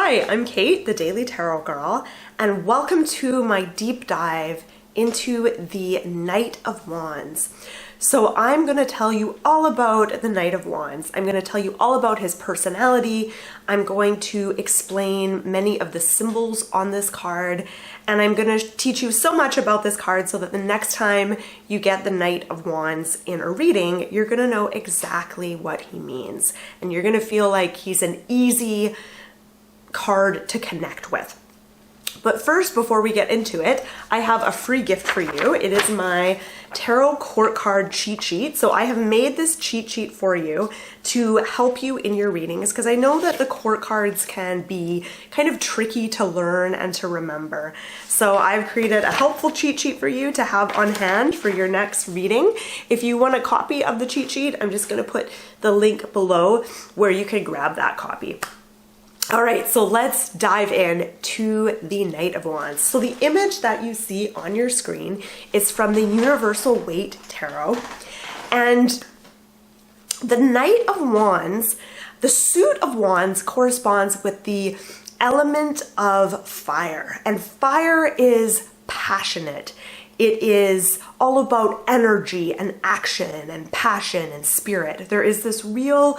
Hi, I'm Kate, the Daily Tarot Girl, and welcome to my deep dive into the Knight of Wands. So I'm going to tell you all about the Knight of Wands. I'm going to tell you all about his personality. I'm going to explain many of the symbols on this card, and I'm going to teach you so much about this card so that the next time you get the Knight of Wands in a reading, you're going to know exactly what he means. And you're going to feel like he's an easy card to connect with. But first, before we get into it, I have a free gift for you. It is my tarot court card cheat sheet. So I have made this cheat sheet for you to help you in your readings, because I know that the court cards can be kind of tricky to learn and to remember. So I've created a helpful cheat sheet for you to have on hand for your next reading. If you want a copy of the cheat sheet, I'm just going to put the link below where you can grab that copy. All right, so let's dive in to the Knight of Wands. So the image that you see on your screen is from the Universal Waite Tarot. And the Knight of Wands, the suit of Wands corresponds with the element of fire. And fire is passionate. It is all about energy and action and passion and spirit. There is this real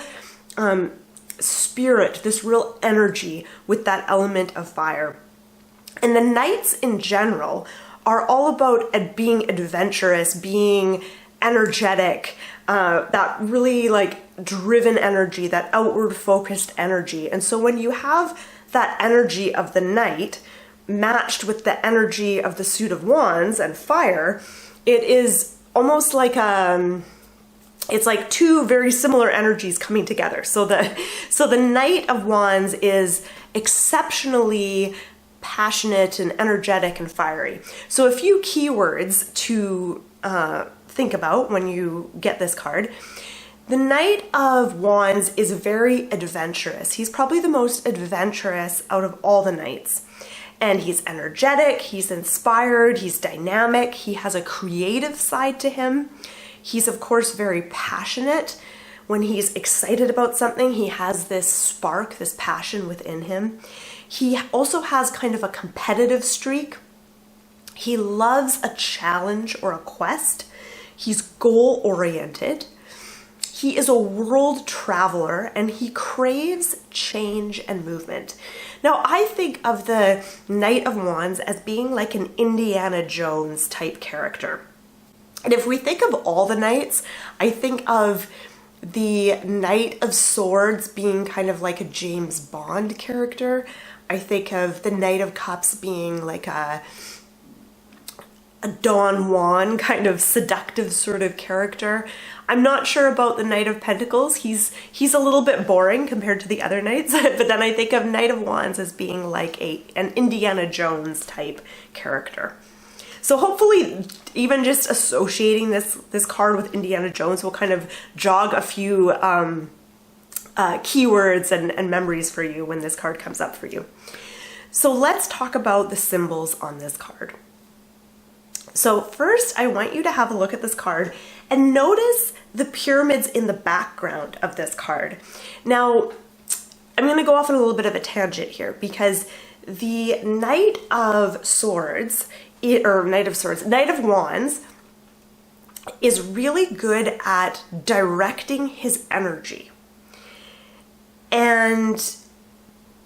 spirit, this real energy with that element of fire. And the knights in general are all about being adventurous, being energetic, that really like driven energy, that outward focused energy. And so when you have that energy of the knight matched with the energy of the suit of wands and fire, it is almost like it's like two very similar energies coming together. So the Knight of Wands is exceptionally passionate and energetic and fiery. So a few keywords to think about when you get this card. The Knight of Wands is very adventurous. He's probably the most adventurous out of all the knights. And he's energetic, he's inspired, he's dynamic, he has a creative side to him. He's, of course, very passionate. When he's excited about something, he has this spark, this passion within him. He also has kind of a competitive streak. He loves a challenge or a quest. He's goal-oriented. He is a world traveler, and he craves change and movement. Now, I think of the Knight of Wands as being like an Indiana Jones type character. And if we think of all the knights, I think of the Knight of Swords being kind of like a James Bond character. I think of the Knight of Cups being like a Don Juan kind of seductive sort of character. I'm not sure about the Knight of Pentacles. He's a little bit boring compared to the other knights, but then I think of Knight of Wands as being like an Indiana Jones type character. So hopefully even just associating this card with Indiana Jones will kind of jog a few keywords and memories for you when this card comes up for you. So let's talk about the symbols on this card. So first, I want you to have a look at this card and notice the pyramids in the background of this card. Now, I'm going to go off on a little bit of a tangent here because the Knight of Wands is really good at directing his energy. And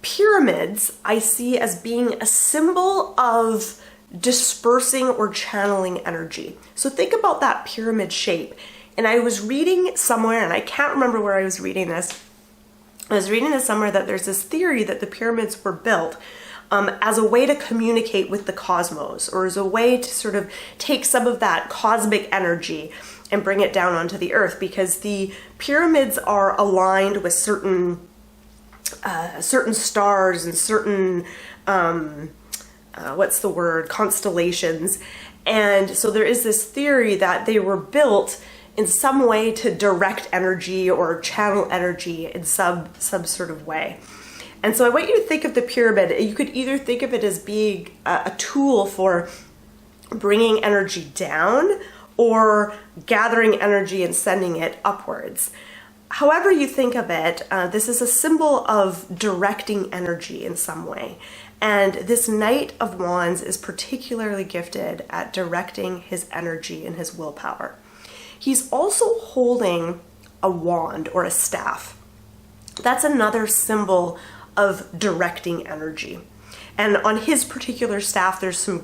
pyramids I see as being a symbol of dispersing or channeling energy. So think about that pyramid shape. And I was reading somewhere, and I can't remember where I was reading this. I was reading this somewhere that there's this theory that the pyramids were built as a way to communicate with the cosmos, or as a way to sort of take some of that cosmic energy and bring it down onto the earth, because the pyramids are aligned with certain stars and certain constellations. And so there is this theory that they were built in some way to direct energy or channel energy in some sort of way. And so I want you to think of the pyramid. You could either think of it as being a tool for bringing energy down or gathering energy and sending it upwards. however you think of it, this is a symbol of directing energy in some way. And this Knight of Wands is particularly gifted at directing his energy and his willpower. He's also holding a wand or a staff. That's another symbol of directing energy. And on his particular staff, there's some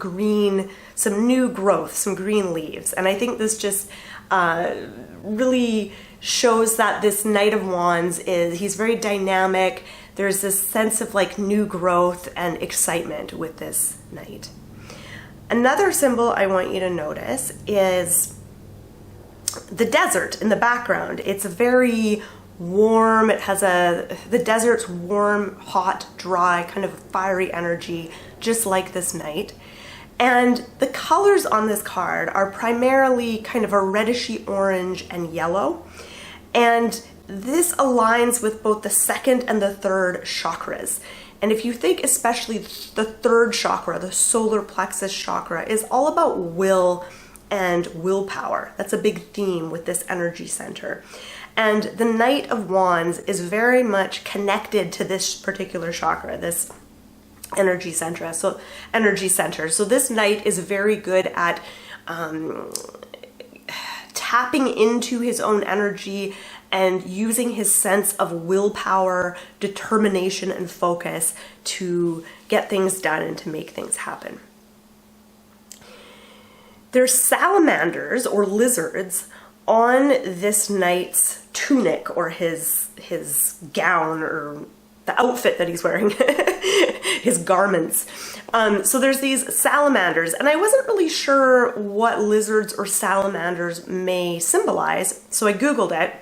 new growth, some green leaves. And I think this just really shows that this Knight of Wands he's very dynamic. There's this sense of like new growth and excitement with this knight. Another symbol I want you to notice is the desert in the background. It's very warm. It has the desert's warm, hot, dry, kind of fiery energy, just like this knight. And the colors on this card are primarily kind of a reddish orange and yellow. And this aligns with both the second and the third chakras. And if you think especially the third chakra, the solar plexus chakra, is all about will and willpower. That's a big theme with this energy center. And the Knight of Wands is very much connected to this particular chakra, this energy center. So this knight is very good at tapping into his own energy and using his sense of willpower, determination, and focus to get things done and to make things happen. There's salamanders or lizards on this knight's tunic or his gown or the outfit that he's wearing, his garments. So there's these salamanders, and I wasn't really sure what lizards or salamanders may symbolize, so I Googled it.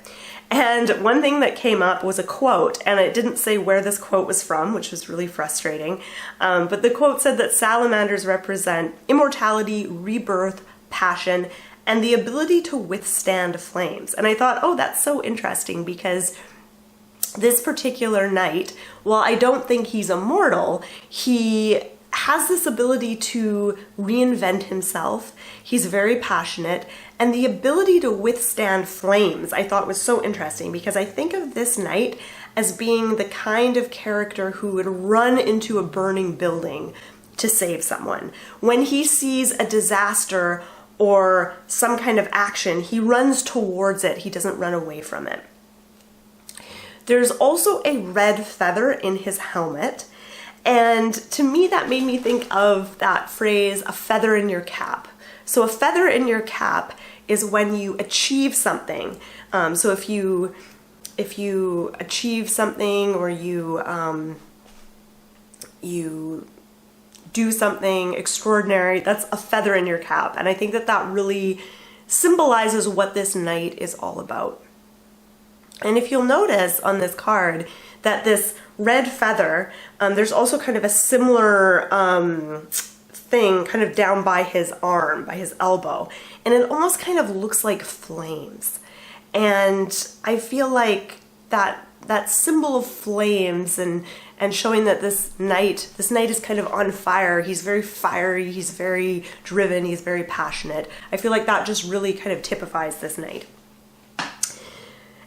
And one thing that came up was a quote, and it didn't say where this quote was from, which was really frustrating. But the quote said that salamanders represent immortality, rebirth, passion, and the ability to withstand flames. And I thought, oh, that's so interesting, because this particular knight, while I don't think he's immortal, he has this ability to reinvent himself. He's very passionate, and the ability to withstand flames I thought was so interesting, because I think of this knight as being the kind of character who would run into a burning building to save someone. When he sees a disaster or some kind of action, he runs towards it. He doesn't run away from it. There's also a red feather in his helmet. And to me, that made me think of that phrase, a feather in your cap. So a feather in your cap is when you achieve something. So if you achieve something, or you do something extraordinary, that's a feather in your cap. And I think that that really symbolizes what this knight is all about. And if you'll notice on this card that this red feather, there's also kind of a similar thing kind of down by his arm, by his elbow, and it almost kind of looks like flames. And I feel like that symbol of flames and showing that this knight is kind of on fire. He's very fiery, he's very driven, he's very passionate. I feel like that just really kind of typifies this knight.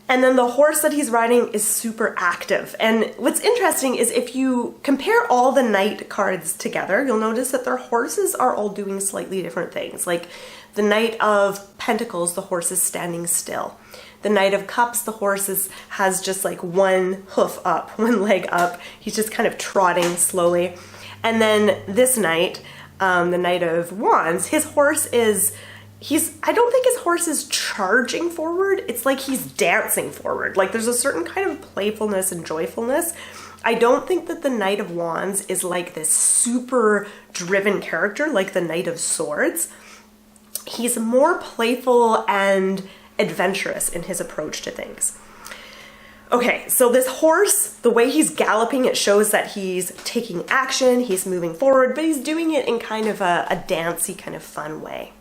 And then the horse that he's riding is super active. And what's interesting is if you compare all the knight cards together, you'll notice that their horses are all doing slightly different things. Like the Knight of Pentacles, the horse is standing still. The Knight of Cups, the horse has just like one hoof up, one leg up. He's just kind of trotting slowly. And then this knight, the Knight of Wands, his horse is... I don't think his horse is charging forward. It's like he's dancing forward. Like there's a certain kind of playfulness and joyfulness. I don't think that the Knight of Wands is like this super driven character like the Knight of Swords. He's more playful and adventurous in his approach to things. Okay, so this horse, the way he's galloping, it shows that he's taking action, he's moving forward, but he's doing it in kind of a dancey, kind of fun way.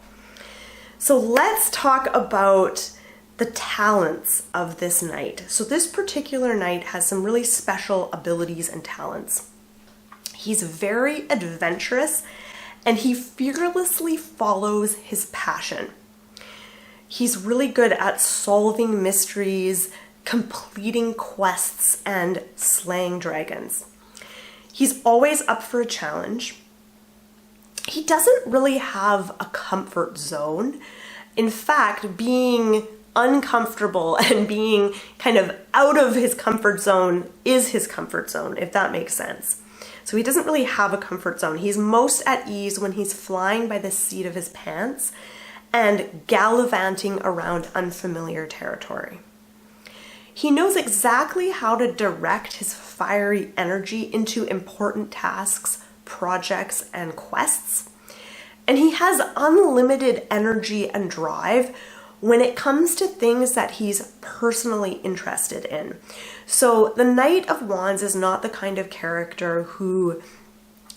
So let's talk about the talents of this knight. So this particular knight has some really special abilities and talents. He's very adventurous, and he fearlessly follows his passion. He's really good at solving mysteries, completing quests and slaying dragons. He's always up for a challenge. He doesn't really have a comfort zone. In fact, being uncomfortable and being kind of out of his comfort zone is his comfort zone, if that makes sense. So he doesn't really have a comfort zone. He's most at ease when he's flying by the seat of his pants and gallivanting around unfamiliar territory. He knows exactly how to direct his fiery energy into important tasks, projects, and quests. And he has unlimited energy and drive when it comes to things that he's personally interested in. So the Knight of Wands is not the kind of character who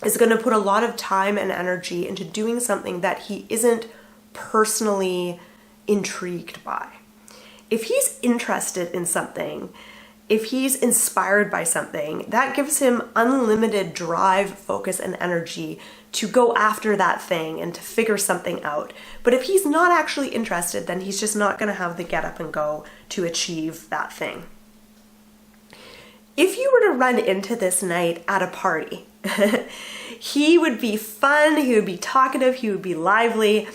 is going to put a lot of time and energy into doing something that he isn't personally intrigued by. If he's interested in something, if he's inspired by something, that gives him unlimited drive, focus, and energy to go after that thing and to figure something out. But if he's not actually interested, then he's just not going to have the get up and go to achieve that thing. If you were to run into this knight at a party, he would be fun, he would be talkative, he would be lively,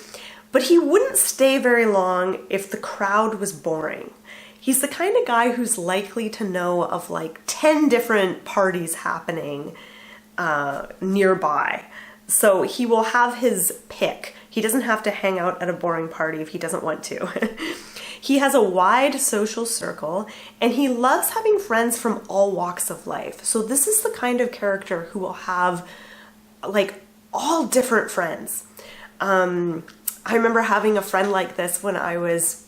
but he wouldn't stay very long if the crowd was boring. He's the kind of guy who's likely to know of like 10 different parties happening nearby. So he will have his pick. He doesn't have to hang out at a boring party if he doesn't want to. He has a wide social circle and he loves having friends from all walks of life. So this is the kind of character who will have like all different friends. I remember having a friend like this when I was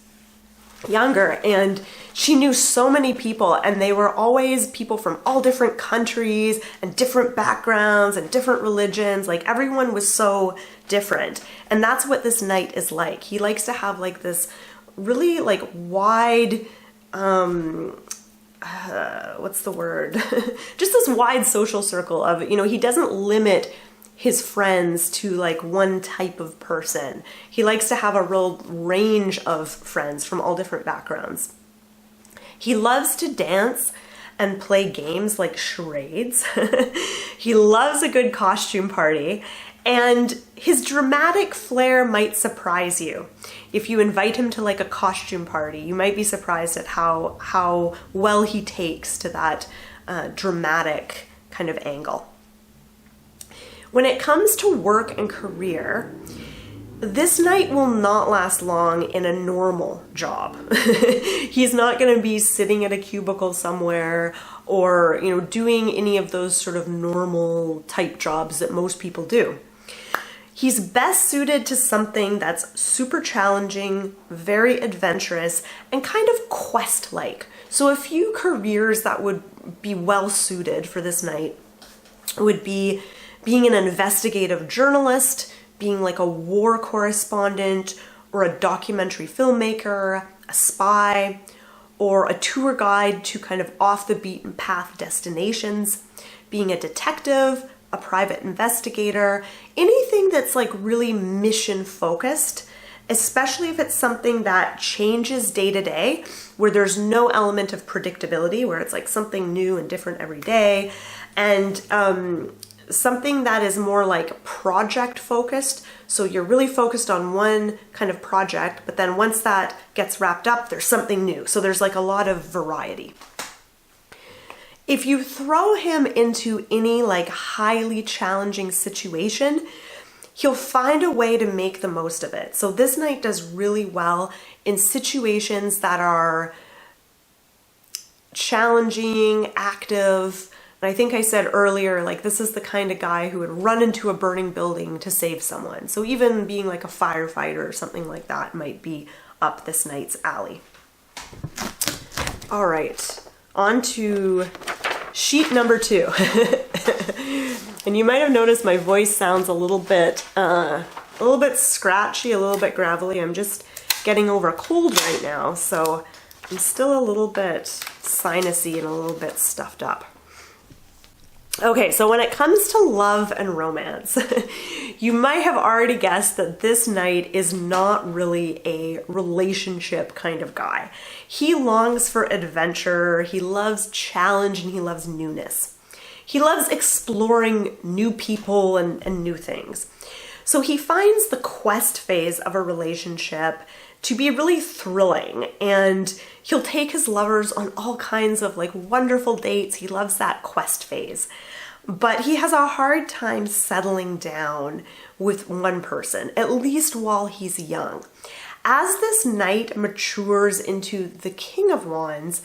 younger, and she knew so many people, and they were always people from all different countries and different backgrounds and different religions. Like everyone was so different. And that's what this knight is like. He likes to have like this really like wide, what's the word? Just this wide social circle of, you know, he doesn't limit his friends to like one type of person. He likes to have a real range of friends from all different backgrounds. He loves to dance and play games like charades. He loves a good costume party, and his dramatic flair might surprise you. If you invite him to like a costume party, you might be surprised at how well he takes to that dramatic kind of angle. When it comes to work and career, this knight will not last long in a normal job. He's not going to be sitting at a cubicle somewhere or, you know, doing any of those sort of normal type jobs that most people do. He's best suited to something that's super challenging, very adventurous, and kind of quest-like. So a few careers that would be well suited for this knight would be being an investigative journalist, being like a war correspondent, or a documentary filmmaker, a spy, or a tour guide to kind of off the beaten path destinations, being a detective, a private investigator, anything that's like really mission focused, especially if it's something that changes day to day, where there's no element of predictability, where it's like something new and different every day, and something that is more like project focused. So you're really focused on one kind of project, but then once that gets wrapped up, there's something new. So there's like a lot of variety. If you throw him into any like highly challenging situation, he'll find a way to make the most of it. So this knight does really well in situations that are challenging, active. And I think I said earlier, like this is the kind of guy who would run into a burning building to save someone. So even being like a firefighter or something like that might be up this knight's alley. All right, on to sheet number 2. And you might have noticed my voice sounds a little bit scratchy, a little bit gravelly. I'm just getting over a cold right now, so I'm still a little bit sinusy and a little bit stuffed up. Okay, so when it comes to love and romance, you might have already guessed that this knight is not really a relationship kind of guy. He longs for adventure, he loves challenge, and he loves newness. He loves exploring new people and new things. So he finds the quest phase of a relationship to be really thrilling, and he'll take his lovers on all kinds of like wonderful dates. He loves that quest phase. But he has a hard time settling down with one person, at least while he's young. As this knight matures into the King of Wands,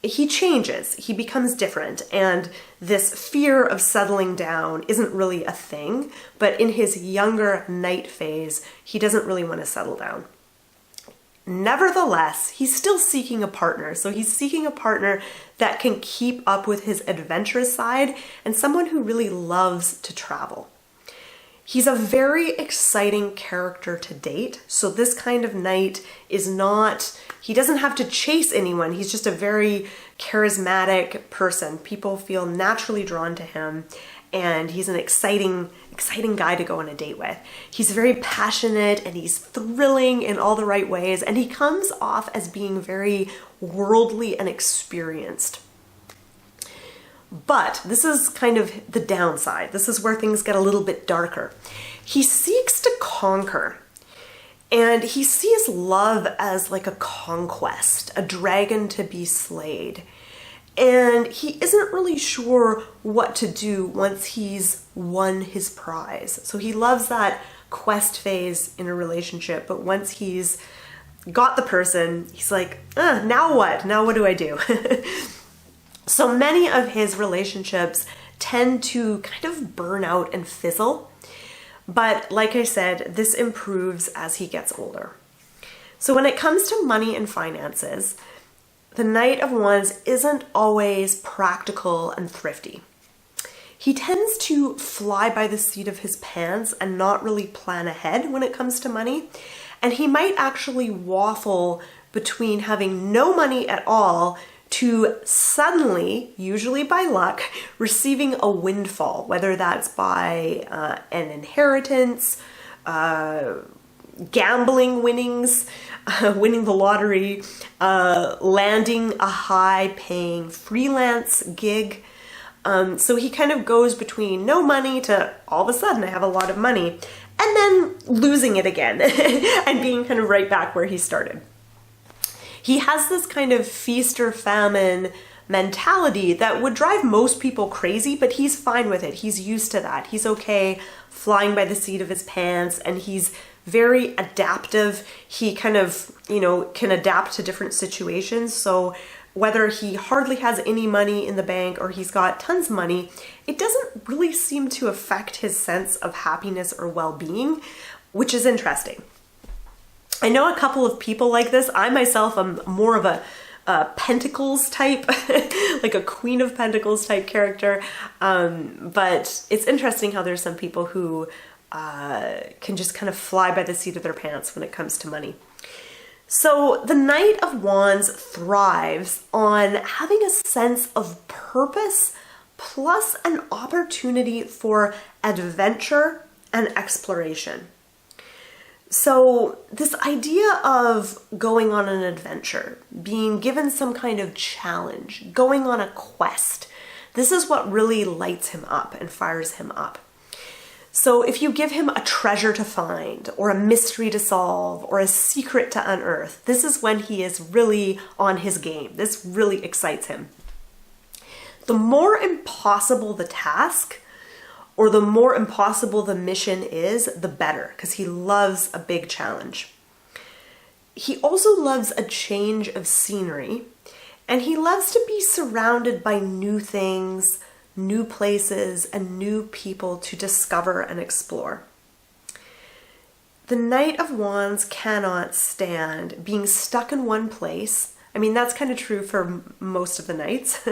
he changes, he becomes different, and this fear of settling down isn't really a thing, but in his younger knight phase, he doesn't really want to settle down. Nevertheless, he's still seeking a partner. So he's seeking a partner that can keep up with his adventurous side and someone who really loves to travel. He's a very exciting character to date. So this kind of knight is not, he doesn't have to chase anyone. He's just a very charismatic person. People feel naturally drawn to him, and he's an exciting guy to go on a date with. He's very passionate and he's thrilling in all the right ways, and he comes off as being very worldly and experienced. But this is kind of the downside. This is where things get a little bit darker. He seeks to conquer, and he sees love as like a conquest, a dragon to be slayed. And he isn't really sure what to do once he's won his prize. So he loves that quest phase in a relationship, but once he's got the person, he's like, now what? Now what do I do? So many of his relationships tend to kind of burn out and fizzle. But like I said, this improves as he gets older. So when it comes to money and finances, the Knight of Wands isn't always practical and thrifty. He tends to fly by the seat of his pants and not really plan ahead when it comes to money. And he might actually waffle between having no money at all to suddenly, usually by luck, receiving a windfall, whether that's by an inheritance, gambling winnings, winning the lottery, landing a high-paying freelance gig. So he kind of goes between no money to all of a sudden I have a lot of money, and then losing it again and being kind of right back where he started. He has this kind of feast or famine mentality that would drive most people crazy, but he's fine with it. He's used to that. He's okay flying by the seat of his pants, and he's very adaptive. He kind of, can adapt to different situations. So whether he hardly has any money in the bank or he's got tons of money, it doesn't really seem to affect his sense of happiness or well-being, which is interesting. I know a couple of people like this. I myself am more of a Pentacles type, like a Queen of Pentacles type character. But it's interesting how there's some people who can just kind of fly by the seat of their pants when it comes to money. So the Knight of Wands thrives on having a sense of purpose plus an opportunity for adventure and exploration. So this idea of going on an adventure, being given some kind of challenge, going on a quest, this is what really lights him up and fires him up. So if you give him a treasure to find, or a mystery to solve, or a secret to unearth, this is when he is really on his game. This really excites him. The more impossible the task, or the more impossible the mission is, the better, because he loves a big challenge. He also loves a change of scenery, and he loves to be surrounded by new things, new places, and new people to discover and explore. The Knight of Wands cannot stand being stuck in one place. I mean, that's kind of true for most of the knights,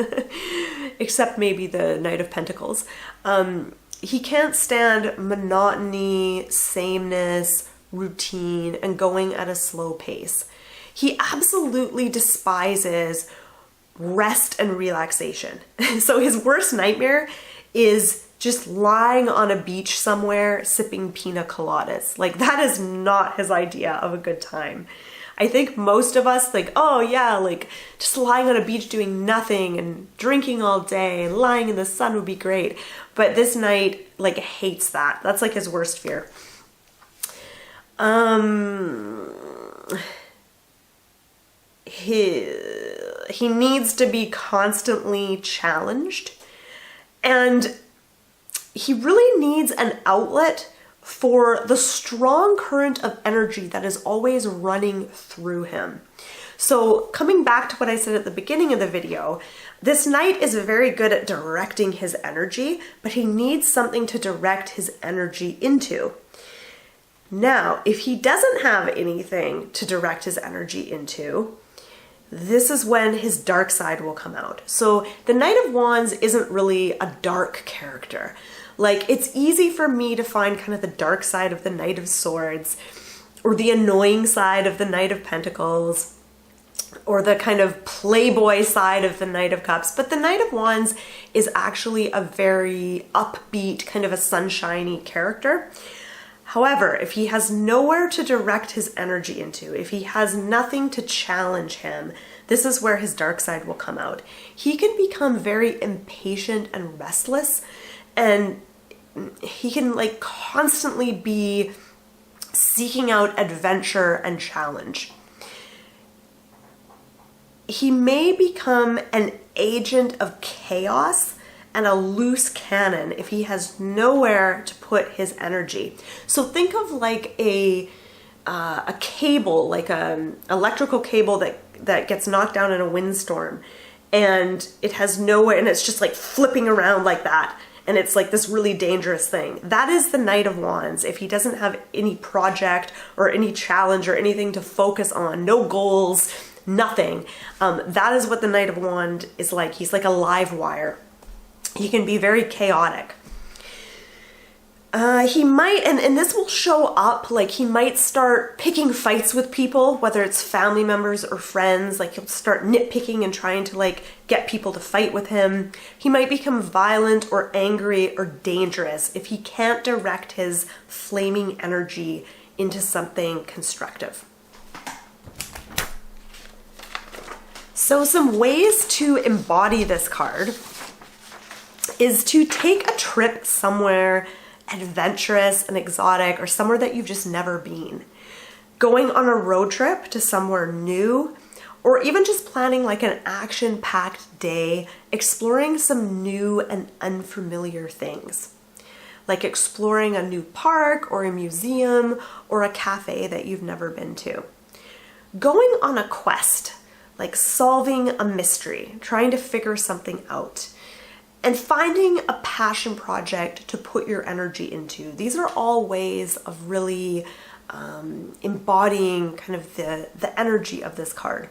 except maybe the Knight of Pentacles. He can't stand monotony, sameness, routine, and going at a slow pace. He absolutely despises rest and relaxation. So his worst nightmare is just lying on a beach somewhere sipping pina coladas. Like, that is not his idea of a good time. I think most of us think, oh yeah, like just lying on a beach doing nothing and drinking all day and lying in the sun would be great. But this knight like hates that. That's like his worst fear. He needs to be constantly challenged, and he really needs an outlet for the strong current of energy that is always running through him. So coming back to what I said at the beginning of the video, this knight is very good at directing his energy, but he needs something to direct his energy into. Now, if he doesn't have anything to direct his energy into, this is when his dark side will come out. So the Knight of Wands isn't really a dark character. Like, it's easy for me to find kind of the dark side of the Knight of Swords, or the annoying side of the Knight of Pentacles, or the kind of playboy side of the Knight of Cups. But the Knight of Wands is actually a very upbeat, kind of a sunshiny character. However, if he has nowhere to direct his energy into, if he has nothing to challenge him, this is where his dark side will come out. He can become very impatient and restless, and he can like constantly be seeking out adventure and challenge. He may become an agent of chaos and a loose cannon if he has nowhere to put his energy. So think of like a cable, like an electrical cable that gets knocked down in a windstorm, and it has nowhere, and it's just like flipping around like that, and it's like this really dangerous thing. That is the Knight of Wands. If he doesn't have any project or any challenge or anything to focus on, no goals, nothing, that is what the Knight of Wands is like. He's like a live wire. He can be very chaotic. He might, and this will show up, like he might start picking fights with people, whether it's family members or friends. Like he'll start nitpicking and trying to like get people to fight with him. He might become violent or angry or dangerous if he can't direct his flaming energy into something constructive. So some ways to embody this card is to take a trip somewhere adventurous and exotic, or somewhere that you've just never been. Going on a road trip to somewhere new, or even just planning like an action-packed day, exploring some new and unfamiliar things. Like exploring a new park or a museum or a cafe that you've never been to. Going on a quest, like solving a mystery, trying to figure something out. And finding a passion project to put your energy into. These are all ways of really embodying kind of the energy of this card.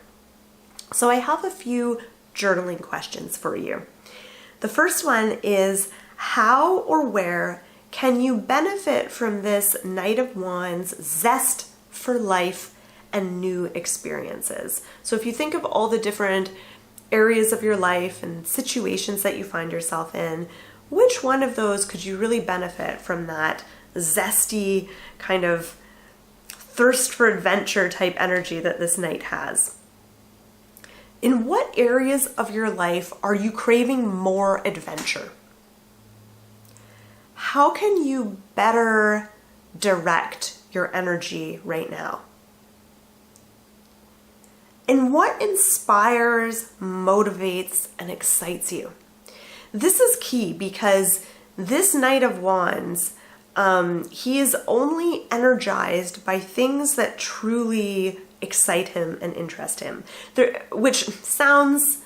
So I have a few journaling questions for you. The first one is, how or where can you benefit from this Knight of Wands zest for life and new experiences? So if you think of all the different areas of your life and situations that you find yourself in, which one of those could you really benefit from that zesty kind of thirst for adventure type energy that this knight has? In what areas of your life are you craving more adventure? How can you better direct your energy right now? And what inspires, motivates, and excites you? This is key because this Knight of Wands, he is only energized by things that truly excite him and interest him. Which sounds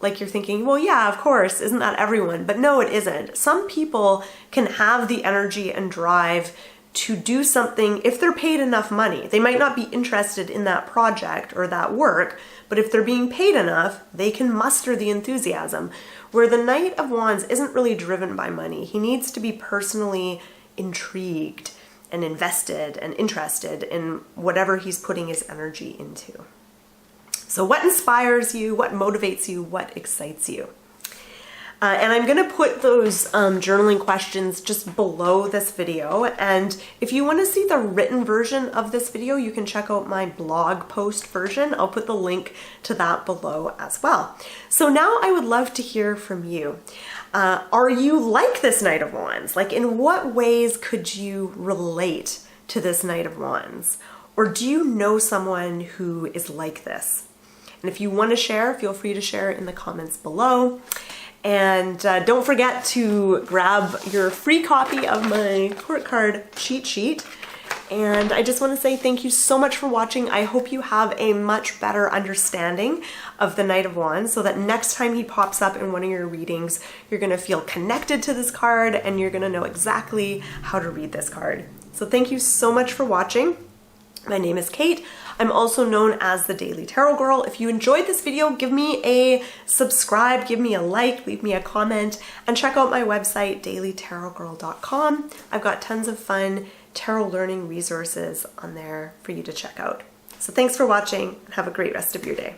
like you're thinking, well, yeah, of course, isn't that everyone? But no, it isn't. Some people can have the energy and drive to do something if they're paid enough money. They might not be interested in that project or that work, but if they're being paid enough, they can muster the enthusiasm. Where the Knight of Wands isn't really driven by money. He needs to be personally intrigued and invested and interested in whatever he's putting his energy into. So what inspires you? What motivates you? What excites you? And I'm going to put those journaling questions just below this video. And if you want to see the written version of this video, you can check out my blog post version. I'll put the link to that below as well. So now I would love to hear from you. Are you like this Knight of Wands? Like, in what ways could you relate to this Knight of Wands? Or do you know someone who is like this? And if you want to share, feel free to share in the comments below. And don't forget to grab your free copy of my court card cheat sheet. And I just want to say thank you so much for watching. I hope you have a much better understanding of the Knight of Wands so that next time he pops up in one of your readings, you're going to feel connected to this card and you're going to know exactly how to read this card. So thank you so much for watching. My name is Kate. I'm also known as the Daily Tarot Girl. If you enjoyed this video, give me a subscribe, give me a like, leave me a comment, and check out my website, dailytarotgirl.com. I've got tons of fun tarot learning resources on there for you to check out. So thanks for watching and have a great rest of your day.